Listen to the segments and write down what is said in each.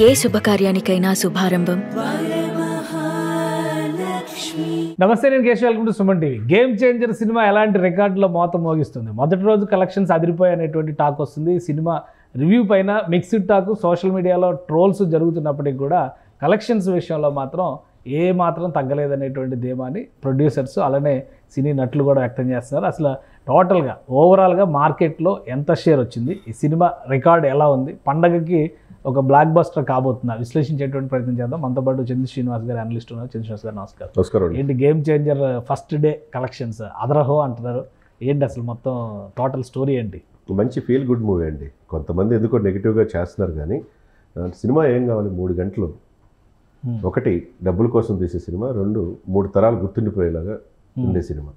ఏ శుభకార్యానికైనా శుభారంభం. నమస్తే, నేను Keshav. Welcome to Suman TV. Game changer cinema ఎలాంటి రికార్డులో మోత మోగిస్తుంది? మొదటి రోజు కలెక్షన్స్ అదిరిపోయనేటువంటి టాక్ వస్తుంది. సినిమా రివ్యూ పైన మిక్స్డ్ టాక్, సోషల్ మీడియాలో ట్రోల్స్ జరుగుతున్నప్పటికీ కూడా కలెక్షన్స్ విషయంలో మాత్రం ఏ మాత్రం తగ్గలేదనేటువంటి ధీమాని ప్రొడ్యూసర్స్ అలానే సినీ నటులు కూడా వ్యక్తం చేస్తున్నారు. అసలు టోటల్గా ఓవరాల్గా మార్కెట్లో ఎంత షేర్ వచ్చింది, ఈ సినిమా రికార్డ్ ఎలా ఉంది, పండగకి ఒక బ్లాక్ బస్టర్ కాబోతుందా విశ్లేషించేటువంటి ప్రయత్నం చేద్దాం. మనతో పాటు చంద్ర శ్రీనివాస్ గారు అనలిస్ట్ ఉన్నారు. చంద్ర శ్రీనివాస్ గారు నమస్కారం. నమస్కారం. ఏంటి Game Changer first day collections అదరహో అంటున్నారు, ఏంటి అసలు మొత్తం టోటల్ స్టోరీ ఏంటి? మంచి ఫీల్ గుడ్ మూవీ అండి. కొంతమంది ఎందుకో నెగిటివ్గా చేస్తున్నారు, కానీ సినిమా ఏం కావాలి, 3 గంటలు. ఒకటి డబ్బుల కోసం తీసే సినిమా, 2 3 తరాలు గుర్తుండిపోయేలాగా ఉండే సినిమా.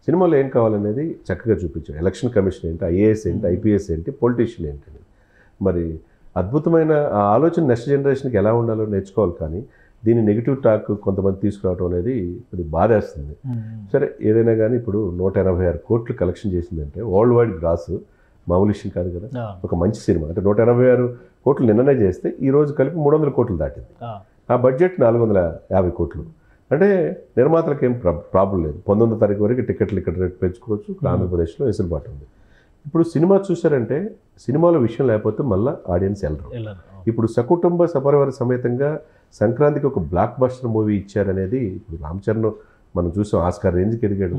సినిమాలో ఏం కావాలనేది చక్కగా చూపించాడు. ఎలక్షన్ కమిషన్ ఏంటి, ఐఏఎస్ ఏంటి, ఐపీఎస్ ఏంటి, పొలిటీషియన్ ఏంటి. మరి అద్భుతమైన ఆ ఆలోచన నెక్స్ట్ జనరేషన్కి ఎలా ఉండాలో నేర్చుకోవాలి. కానీ దీన్ని నెగిటివ్ టాక్ కొంతమంది తీసుకురావడం అనేది అది బాధేస్తుంది. సరే, ఏదైనా కానీ ఇప్పుడు 186 కోట్లు కలెక్షన్ చేసిందంటే వరల్డ్ వైడ్ గ్రాస్ మామూలు విషయం కాదు కదా. ఒక మంచి సినిమా అంటే 186 కోట్లు నిన్ననే చేస్తే ఈ రోజు కలిపి 300 కోట్లు దాటింది. ఆ బడ్జెట్ 450 కోట్లు. అంటే నిర్మాతలకు ఏం ప్రాబ్లం లేదు. 19వ తారీఖు వరకు టికెట్లు ఇక్కడ రేట్ పెంచుకోవచ్చు. ఆంధ్రప్రదేశ్లో వెసులుబాటు ఉంది. ఇప్పుడు సినిమా చూసారంటే సినిమాలో విషయం లేకపోతే మళ్ళీ ఆడియన్స్ వెళ్ళరు. ఇప్పుడు సకుటుంబ సపరివార సమేతంగా సంక్రాంతికి ఒక బ్లాక్ బస్టర్ మూవీ ఇచ్చారనేది ఇప్పుడు రామ్ చరణ్ మనం చూసాం, ఆస్కార్ రేంజ్కి ఎదిగాడు.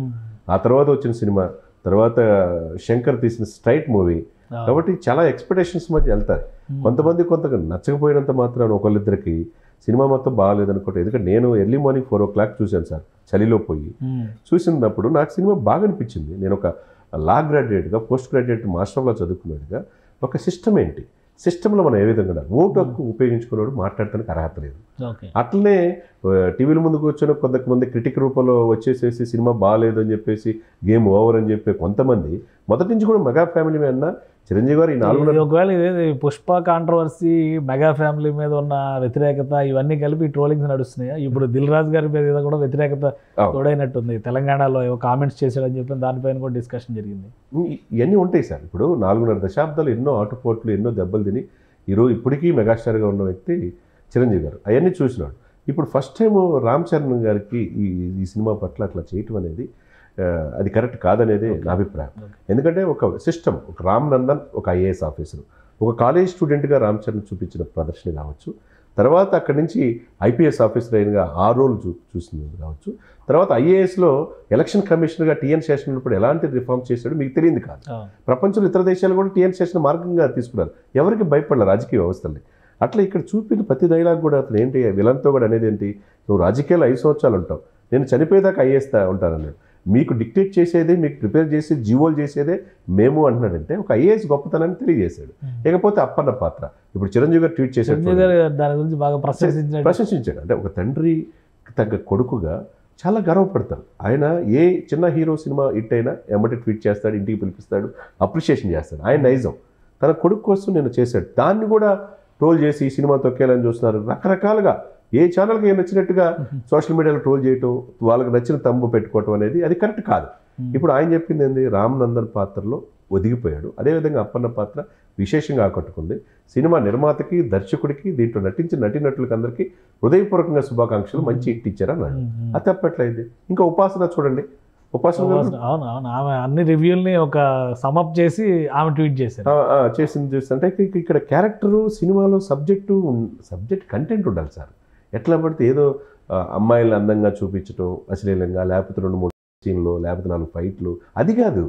ఆ తర్వాత వచ్చిన సినిమా, తర్వాత శంకర్ తీసిన స్ట్రైట్ మూవీ. కాబట్టి చాలా ఎక్స్పెక్టేషన్స్ మధ్య వెళ్తారు. కొంతమంది కొంత నచ్చకపోయినంత మాత్రాన ఒకళ్ళిద్దరికి సినిమా మొత్తం బాగాలేదనుకోండి. ఎందుకంటే నేను ఎర్లీ మార్నింగ్ 4 o'clock చూశాను సార్, చలిలో పోయి. చూసినప్పుడు నాకు సినిమా బాగా అనిపించింది. నేను ఒక లా గ్రాడ్యుయేట్గా, పోస్ట్ గ్రాడ్యుయేట్ మాస్టర్లో చదువుకున్నాడుగా ఒక సిస్టమ్ ఏంటి, సిస్టంలో మనం ఏ విధంగా ఓటు హక్కు ఉపయోగించుకున్నాడు మాట్లాడటానికి అర్హత లేదు. అట్లనే టీవీల ముందు కూర్చొని కొంతమంది క్రిటిక్ రూపంలో వచ్చేసేసి సినిమా బాగాలేదు అని చెప్పేసి గేమ్ ఓవర్ అని చెప్పి కొంతమంది మొదటి నుంచి కూడా మెగా ఫ్యామిలీ మీద అన్న చిరంజీవి గారు ఈ 4 ఒకవేళ ఇదే పుష్ప కాంట్రవర్సీ, మెగా ఫ్యామిలీ మీద ఉన్న వ్యతిరేకత ఇవన్నీ కలిపి ట్రోలింగ్స్ నడుస్తున్నాయి. ఇప్పుడు దిల్ రాజు గారి మీద కూడా వ్యతిరేకత తోడైనట్టుంది. తెలంగాణలో కామెంట్స్ చేశాడని చెప్పి దానిపైన కూడా డిస్కషన్ జరిగింది. ఇవన్నీ ఉంటాయి సార్. ఇప్పుడు 4.5 దశాబ్దాలు ఎన్నో ఆటుపోట్లు, ఎన్నో దెబ్బలు తిని ఇప్పటికీ మెగాస్టార్గా ఉన్న వ్యక్తి చిరంజీవి గారు. అవన్నీ చూసినాడు. ఇప్పుడు ఫస్ట్ టైం రామ్ చరణ్ గారికి ఈ సినిమా పట్ల అట్లా చేయటం అనేది అది కరెక్ట్ కాదనేది నా అభిప్రాయం. ఎందుకంటే ఒక సిస్టమ్, ఒక రామ్ నందన్ ఒక ఐఏఎస్ ఆఫీసర్, ఒక కాలేజ్ స్టూడెంట్గా రామ్ చరణ్ చూపించిన ప్రదర్శన కావచ్చు, తర్వాత అక్కడి నుంచి ఐపీఎస్ ఆఫీసర్ అయినగా ఆ రోల్ చూసింది కావచ్చు, తర్వాత ఐఏఎస్లో ఎలక్షన్ కమిషనర్గా టీఎన్ శేషన్ ఉన్నప్పుడు ఎలాంటి రిఫార్మ్స్ చేశాడో మీకు తెలియదు కాదు. ప్రపంచంలో ఇతర దేశాలు కూడా టీఎన్ శేషన్ మార్గంగా తీసుకున్నారు. ఎవరికి భయపడలేదు రాజకీయ వ్యవస్థల్ని. అట్లా ఇక్కడ చూపిన ప్రతి డైలాగ్ కూడా అతను ఏంటి, విలన్తో కూడా అనేది ఏంటి, నువ్వు రాజకీయాలు 5 సంవత్సరాలు ఉంటావు, నేను చనిపోయేదాకా ఐఏఎస్ ఉంటానన్నాడు. మీకు డిక్టేట్ చేసేదే, మీకు ప్రిపేర్ చేసి జీవోలు చేసేదే మేము అంటున్నాడంటే ఒక ఐఏఎస్ గొప్పతనాన్ని తెలియజేశాడు. లేకపోతే అప్పన్న పాత్ర ఇప్పుడు చిరంజీవి గారు ట్వీట్ చేశాడు, దాని గురించి బాగా ప్రశంసించాడు. అంటే ఒక తండ్రి తగ్గ కొడుకుగా చాలా గర్వపడతారు. ఆయన ఏ చిన్న హీరో సినిమా హిట్ అయినా ఎమ్మటి ట్వీట్ చేస్తాడు, ఇంటికి పిలిపిస్తాడు, అప్రిషియేషన్ చేస్తాడు. ఆయన నైజం తన కొడుకు కోసం నేను చేశాడు. దాన్ని కూడా ట్రోల్ చేసి ఈ సినిమా తొక్కేయాలని చూస్తున్నారు. రకరకాలుగా ఏ ఛానల్కి నచ్చినట్టుగా సోషల్ మీడియాలో ట్రోల్ చేయటం, వాళ్ళకి నచ్చిన తంబు పెట్టుకోవటం అనేది అది కరెక్ట్ కాదు. ఇప్పుడు ఆయన చెప్పింది ఏంది, రామ్ నందన్ పాత్రలో ఒదిగిపోయాడు. అదేవిధంగా అప్పన్న పాత్ర విశేషంగా ఆకట్టుకుంది. సినిమా నిర్మాతకి, దర్శకుడికి, దీంట్లో నటించిన నటీనటులకి అందరికీ హృదయపూర్వకంగా శుభాకాంక్షలు, మంచి హిట్ ఇచ్చారన్నాడు. అది తప్పట్లయింది. ఇంకా ఉపాసన చూడండి, అవును ఆమె అన్ని రివ్యూల్ని ఒక సమప్ చేసి ఆమె ట్వీట్ చేసింది చూస్తుంటే ఇక్కడ క్యారెక్టరు, సినిమాలో సబ్జెక్ట్ కంటెంట్ ఉండాలి సార్. ఎట్లా పడితే ఏదో అమ్మాయిలను అందంగా చూపించడం, అశ్లీలంగా, లేకపోతే 2-3 సీన్లు, లేకపోతే 4 ఫైట్లు, అది కాదు.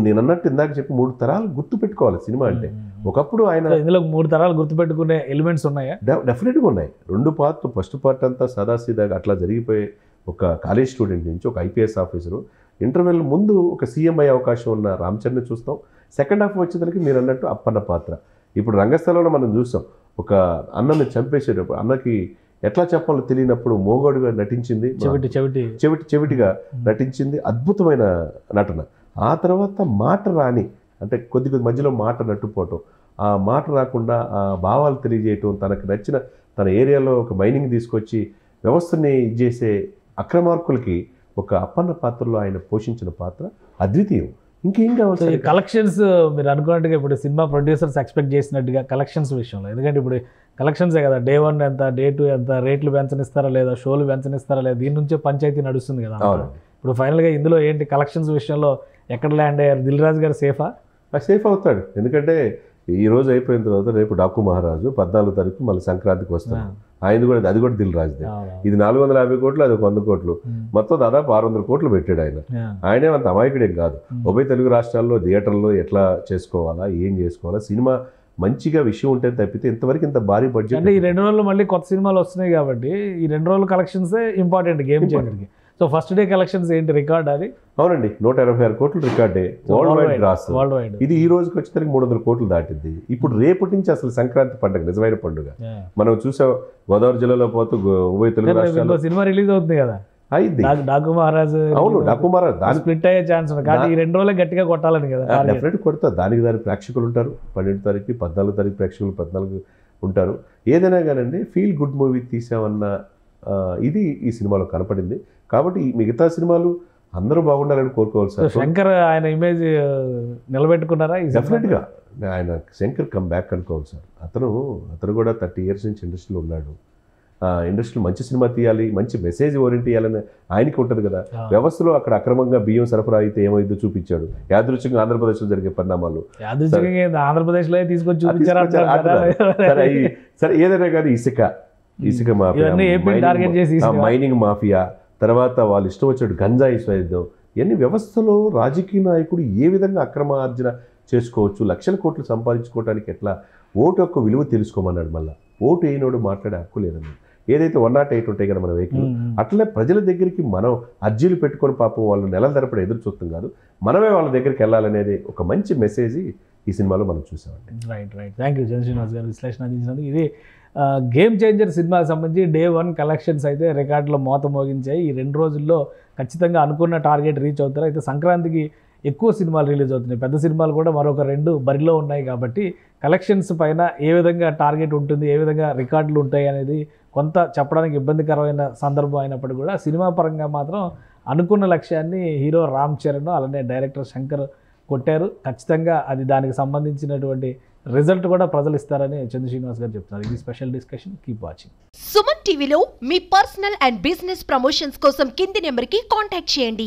నేను అన్నట్టు ఇందాక చెప్పి 3 తరాలు గుర్తు పెట్టుకోవాలి సినిమా అంటే. ఒకప్పుడు ఆయన ఇందులో 3 తరాలు గుర్తుపెట్టుకునే ఎలిమెంట్స్ ఉన్నాయా? డెఫినెట్గా ఉన్నాయి. 2 పార్ట్లు, ఫస్ట్ పార్ట్ అంతా సదాసీదాగా అట్లా జరిగిపోయే ఒక కాలేజ్ స్టూడెంట్ నుంచి ఒక ఐపీఎస్ ఆఫీసరు, ఇంటర్వెల్ ముందు ఒక సీఎం అయ్యే అవకాశం ఉన్న రామ్ చరణ్ చూస్తాం. సెకండ్ హాఫ్ వచ్చేసరికి మీరు అన్నట్టు అప్పన్న పాత్ర. ఇప్పుడు రంగస్థలంలో మనం చూస్తాం, ఒక అన్నని చంపేసేటప్పుడు అన్నకి ఎట్లా చెప్పాలో తెలియనప్పుడు మోగోడుగా నటించింది, చెవిటిగా నటించింది. అద్భుతమైన నటన. ఆ తర్వాత మాట రాని, అంటే కొద్ది మధ్యలో మాట నట్టుపోవటం, ఆ మాట రాకుండా ఆ భావాలు తెలియజేయటం, తనకు నచ్చిన తన ఏరియాలో ఒక మైనింగ్ తీసుకొచ్చి వ్యవస్థని చేసే అక్రమార్కులకి ఒక అప్పన్న పాత్రలో ఆయన పోషించిన పాత్ర అద్వితీయం. ఇంకేం కావాలి? కలెక్షన్స్ మీరు అనుకున్నట్టుగా ఇప్పుడు సినిమా ప్రొడ్యూసర్స్ ఎక్స్పెక్ట్ చేసినట్టుగా కలెక్షన్స్ విషయంలో, ఎందుకంటే ఇప్పుడు కలెక్షన్సే కదా, డే 1 ఎంత, డే 2 ఎంత, రేట్లు పెంచనిస్తారా లేదా, షోలు పెంచనిస్తారా లేదా, దీని నుంచే పంచాయతీ నడుస్తుంది కదా. ఇప్పుడు ఫైనల్గా ఇందులో ఏంటి కలెక్షన్స్ విషయంలో ఎక్కడ ల్యాండ్ అయ్యారు? దిల్ రాజు గారు సేఫా? సేఫ్ అవుతాడు, ఎందుకంటే ఈ రోజు అయిపోయిన తర్వాత రేపు డాకు మహారాజు 14 తారీఖు మళ్ళీ సంక్రాంతికి వస్తాడు. ఆయన కూడా అది కూడా దిల్ రాజుదే. ఇది 450 కోట్లు, అది 100 కోట్లు, మొత్తం దాదాపు 600 కోట్లు పెట్టాడు ఆయన. ఆయనే అంత అమాయకుడేం కాదు. ఉభయ తెలుగు రాష్ట్రాల్లో థియేటర్లో ఎట్లా చేసుకోవాలా, ఏం చేసుకోవాలా, సినిమా మంచిగా విషయం ఉంటే తప్పితే ఇంతవరకు ఇంత భారీ బడ్జెట్. అంటే ఈ 2 రోజులు మళ్ళీ కొత్త సినిమాలు వస్తున్నాయి కాబట్టి ఈ 2 రోజుల కలెక్షన్సే ఇంపార్టెంట్ గేమ్ చేంజర్కి. సో ఫస్ట్ డే కలెక్షన్స్ ఏంటి రికార్డ్ అది? అవునండి, 186 కోట్లు రికార్డే వరల్డ్ వైడ్ గ్రాస్. ఇది ఈ రోజుకి వచ్చేసరికి 300 కోట్లు దాటింది. ఇప్పుడు రేపటి నుంచి అసలు సంక్రాంతి పండుగ, నిజమైన పండుగ. మనం చూసాం గోదావరి జిల్లాలో పోతూ ఉభయ తెలుగు రాష్ట్రాల్లో సినిమా రిలీజ్ అవుతుంది కదా, డాకు మహారాజ్. అవును, డాకు మహారాజ్ దాని స్ప్లిట్ అయ్యే ఛాన్స్ ఉంది కానీ ఈ 2 రోజులే గట్టిగా కొట్టాలని కదా. డెఫినెట్ కొడతా. దాని ప్రేక్షకులు ఉంటారు 12 తారీఖు, 14 తారీఖు ప్రేక్షకులు 14 ఉంటారు. ఏదైనా కానండి ఫీల్ గుడ్ మూవీ తీసామన్న ఇది ఈ సినిమాలో కనపడింది. కాబట్టి మిగతా సినిమాలు అందరూ బాగుండాలని కోరుకోవాలి సార్. శంకర్ ఆయన ఇమేజ్ నిలబెట్టుకున్నారా? డెఫినెట్గా ఆయన శంకర్ కమ్ బ్యాక్ అనుకోవాలి సార్. అతను కూడా 30 ఇయర్స్ నుంచి ఇండస్ట్రీలో ఉన్నాడు. ఇండస్ట్రీలో మంచి సినిమా తీయాలి, మంచి మెసేజ్ ఓరియంట్ చేయాలని ఆయనకి ఉంటుంది కదా. వ్యవస్థలో అక్కడ అక్రమంగా బియ్యం సరఫరా అయితే ఏమైందో చూపించాడు. యాదృచ్ఛికంగా ఆంధ్రప్రదేశ్లో జరిగే పరిణామాలు ఆంధ్రప్రదేశ్లో తీసుకొచ్చి చూపించారు. సరే ఏదైనా కానీ ఇసుక మాఫియా, మైనింగ్ మాఫియా, తర్వాత వాళ్ళు ఇష్టం వచ్చాడు గంజాయి స్వైద్యం, ఇవన్నీ వ్యవస్థలో రాజకీయ నాయకుడు ఏ విధంగా అక్రమార్జన చేసుకోవచ్చు, లక్షల కోట్లు సంపాదించుకోవడానికి ఎట్లా, ఓటు యొక్క విలువ తెలుసుకోమన్నాడు. మళ్ళీ ఓటు వేయనోడు మాట్లాడే హక్కు లేదన్నాడు. ఏదైతే 108 ఉంటాయి కదా మన వెహికల్, అట్లే ప్రజల దగ్గరికి మనం అర్జీలు పెట్టుకొని పాపం వాళ్ళు నెలల తరపున ఎదురు చూస్తాం కాదు, మనమే వాళ్ళ దగ్గరికి వెళ్ళాలనేది ఒక మంచి మెసేజ్ ఈ సినిమాలో మనం చూసామండి. రైట్. థ్యాంక్ యూ శ్రీనివాస్ గారు విశ్లేషణ అందించినందుకు. ఇది గేమ్ చేంజర్ సినిమాకి సంబంధించి డే 1 కలెక్షన్స్ అయితే రికార్డులో మోత మోగించాయి. ఈ 2 రోజుల్లో ఖచ్చితంగా అనుకున్న టార్గెట్ రీచ్ అవుతారు. అయితే సంక్రాంతికి ఎక్కువ సినిమాలు రిలీజ్ అవుతున్నాయి, పెద్ద సినిమాలు కూడా మరొక 2 బరిలో ఉన్నాయి కాబట్టి కలెక్షన్స్ పైన ఏ విధంగా టార్గెట్ ఉంటుంది, ఏ విధంగా రికార్డులు ఉంటాయి అనేది కొంత చెప్పడానికి ఇబ్బందికరమైన సందర్భం అయినప్పటికీ కూడా సినిమా పరంగా మాత్రం అనుకున్న లక్ష్యాన్ని హీరో రామ్ చరణ్ అలానే డైరెక్టర్ శంకర్ కొట్టారు. ఖచ్చితంగా అది దానికి సంబంధించినటువంటి రిజల్ట్ కూడా ప్రజలు ఇస్తారని చంద్ర శ్రీనివాస్ గారు చెప్తున్నారు. ఇది special discussion. Keep watching. Suman టీవీలో మీ పర్సనల్ అండ్ బిజినెస్ ప్రమోషన్స్ కోసం కింది నెంబర్కి కాంటాక్ట్ చేయండి.